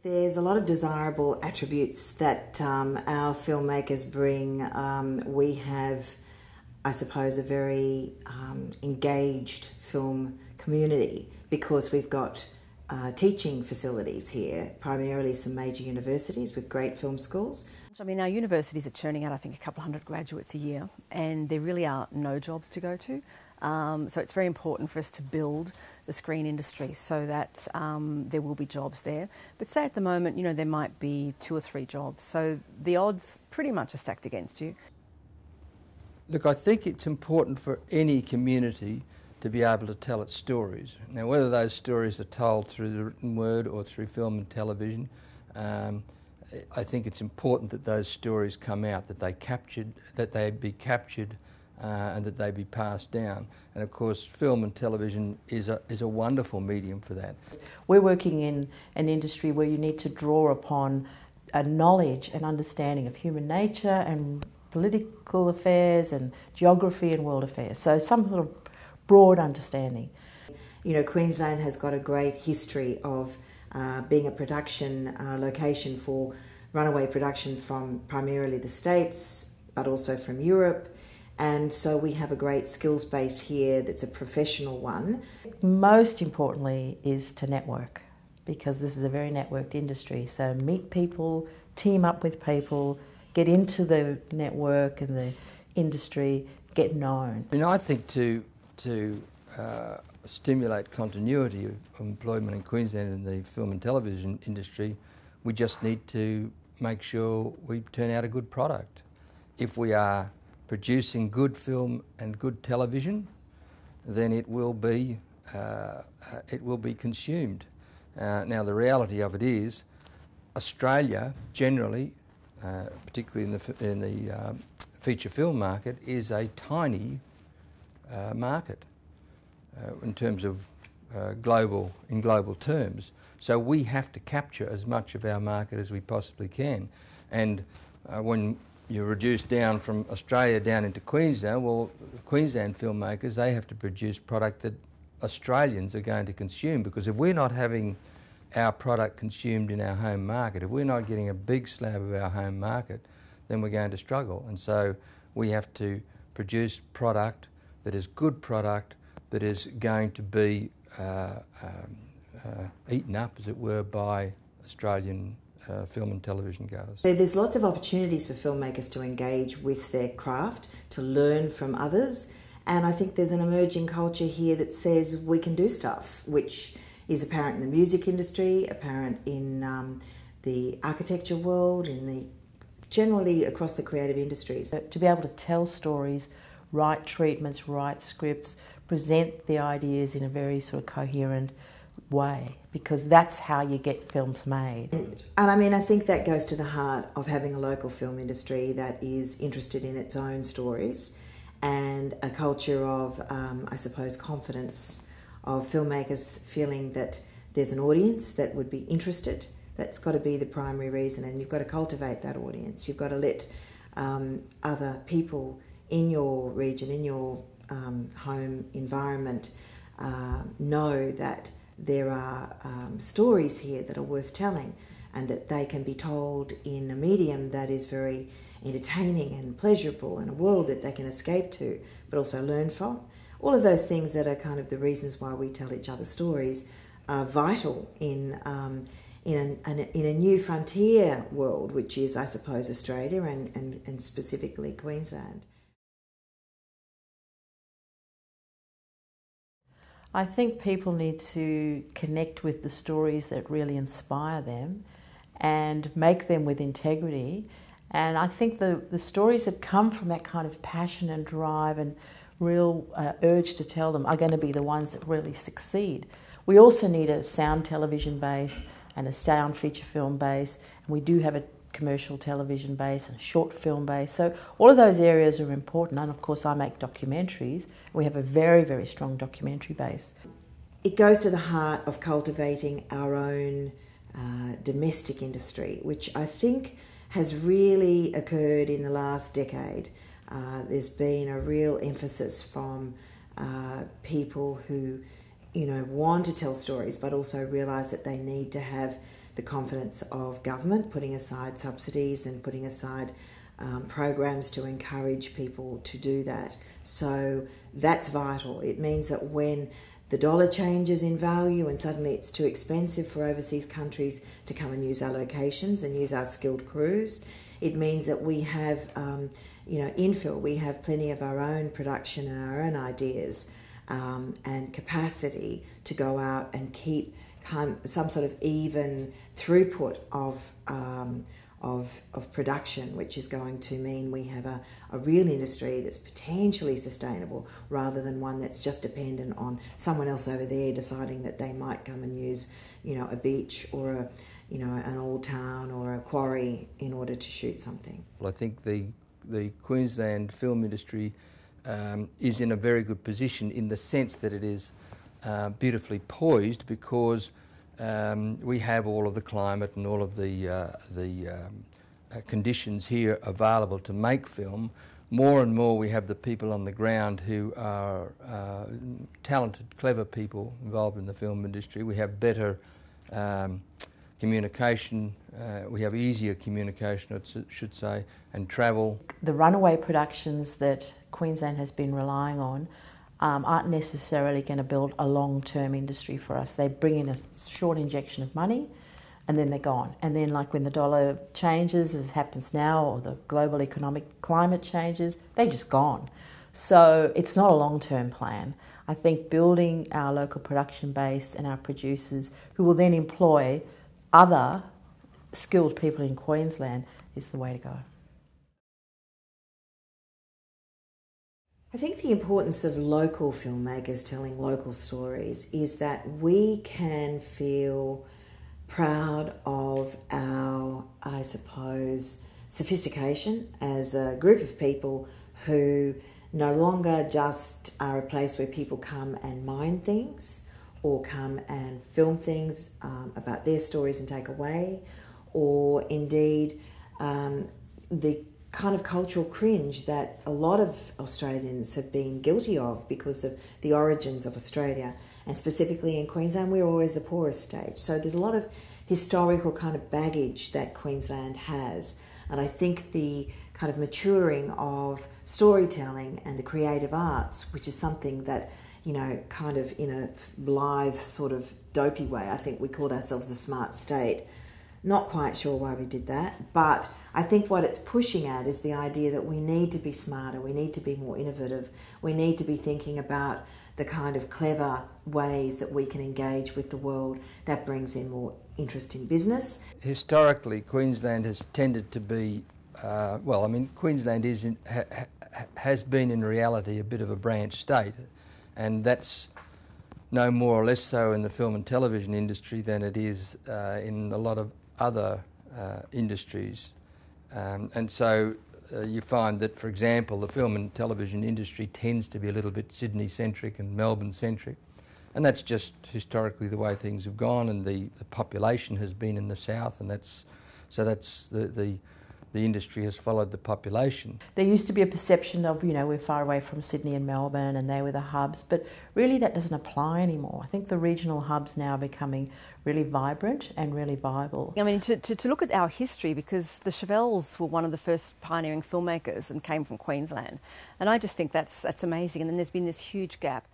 There's a lot of desirable attributes that our filmmakers bring. We have, I suppose, a very engaged film community because we've got teaching facilities here, primarily some major universities with great film schools. I mean, our universities are churning out, I think, a couple of hundred graduates a year, and there really are no jobs to go to. So it's very important for us to build the screen industry so that there will be jobs there. But say at the moment, you know, there might be 2 or 3 jobs. So the odds pretty much are stacked against you. Look, I think it's important for any community to be able to tell its stories. Now, whether those stories are told through the written word or through film and television, I think it's important that those stories come out, that they be captured, and that they be passed down. And of course, film and television is a wonderful medium for that. We're working in an industry where you need to draw upon a knowledge and understanding of human nature and political affairs and geography and world affairs. So some sort of broad understanding. You know, Queensland has got a great history of being a production location for runaway production from primarily the States, but also from Europe. And so we have a great skills base here that's a professional one. Most importantly is to network, because this is a very networked industry. So meet people, team up with people, get into the network and the industry, get known. I mean, I think to stimulate continuity of employment in Queensland in the film and television industry, we just need to make sure we turn out a good product. If we are producing good film and good television, then it will be consumed. Now, the reality of it is, Australia generally, particularly in the feature film market, is a tiny market in terms of global terms. So we have to capture as much of our market as we possibly can. And when you reduce down from Australia down into Queensland, well, Queensland filmmakers, they have to produce product that Australians are going to consume, because if we're not having our product consumed in our home market, if we're not getting a big slab of our home market, then we're going to struggle. And so we have to produce product that is good product, that is going to be eaten up, as it were, by Australian film and television goers. So there's lots of opportunities for filmmakers to engage with their craft, to learn from others, and I think there's an emerging culture here that says we can do stuff, which is apparent in the music industry, apparent in the architecture world, generally across the creative industries. To be able to tell stories, write treatments, write scripts, present the ideas in a very sort of coherent way, because that's how you get films made. And I mean, I think that goes to the heart of having a local film industry that is interested in its own stories, and a culture of, I suppose, confidence, of filmmakers feeling that there's an audience that would be interested. That's got to be the primary reason, and you've got to cultivate that audience. You've got to let other people in your region, in your home environment, know that there are stories here that are worth telling, and that they can be told in a medium that is very entertaining and pleasurable, and a world that they can escape to but also learn from. All of those things that are kind of the reasons why we tell each other stories are vital in a new frontier world, which is, I suppose, Australia and specifically Queensland. I think people need to connect with the stories that really inspire them and make them with integrity. And I think the stories that come from that kind of passion and drive and real urge to tell them are going to be the ones that really succeed. We also need a sound television base and a sound feature film base, and we do have a commercial television base and a short film base. So all of those areas are important, and of course I make documentaries. We have a very, very strong documentary base. It goes to the heart of cultivating our own domestic industry, which I think has really occurred in the last decade. There's been a real emphasis from people who want to tell stories, but also realise that they need to have the confidence of government, putting aside subsidies and putting aside programs to encourage people to do that. So that's vital. It means that when the dollar changes in value and suddenly it's too expensive for overseas countries to come and use our locations and use our skilled crews, it means that we have, infill, we have plenty of our own production and our own ideas and capacity to go out and keep some sort of even throughput of production, which is going to mean we have a real industry that's potentially sustainable rather than one that's just dependent on someone else over there deciding that they might come and use, a beach or an old town or a quarry in order to shoot something. Well, I think the Queensland film industry is in a very good position in the sense that it is beautifully poised because we have all of the climate and all of the conditions here available to make film. More and more we have the people on the ground who are talented, clever people involved in the film industry. We have better communication, we have easier communication, I should say, and travel. The runaway productions that Queensland has been relying on aren't necessarily going to build a long-term industry for us. They bring in a short injection of money and then they're gone. And then like when the dollar changes, as happens now, or the global economic climate changes, they're just gone. So it's not a long-term plan. I think building our local production base and our producers who will then employ other skilled people in Queensland is the way to go. I think the importance of local filmmakers telling local stories is that we can feel proud of our, I suppose, sophistication as a group of people who no longer just are a place where people come and mine things or come and film things about their stories and take away, or indeed the kind of cultural cringe that a lot of Australians have been guilty of because of the origins of Australia, and specifically in Queensland we're always the poorest state, so there's a lot of historical kind of baggage that Queensland has, and I think the kind of maturing of storytelling and the creative arts, which is something that, kind of in a blithe sort of dopey way, I think we called ourselves a smart state. Not quite sure why we did that, but I think what it's pushing at is the idea that we need to be smarter, we need to be more innovative, we need to be thinking about the kind of clever ways that we can engage with the world that brings in more interest in business. Historically, Queensland has tended to be, Queensland has been in reality a bit of a branch state, and that's no more or less so in the film and television industry than it is in a lot of other industries. And so you find that, for example, the film and television industry tends to be a little bit Sydney-centric and Melbourne-centric. And that's just historically the way things have gone, and the population has been in the south, and that's the industry has followed the population. There used to be a perception of, we're far away from Sydney and Melbourne and they were the hubs, but really that doesn't apply anymore. I think the regional hubs now are becoming really vibrant and really viable. I mean, to look at our history, because the Chevelles were one of the first pioneering filmmakers and came from Queensland, and I just think that's amazing. And then there's been this huge gap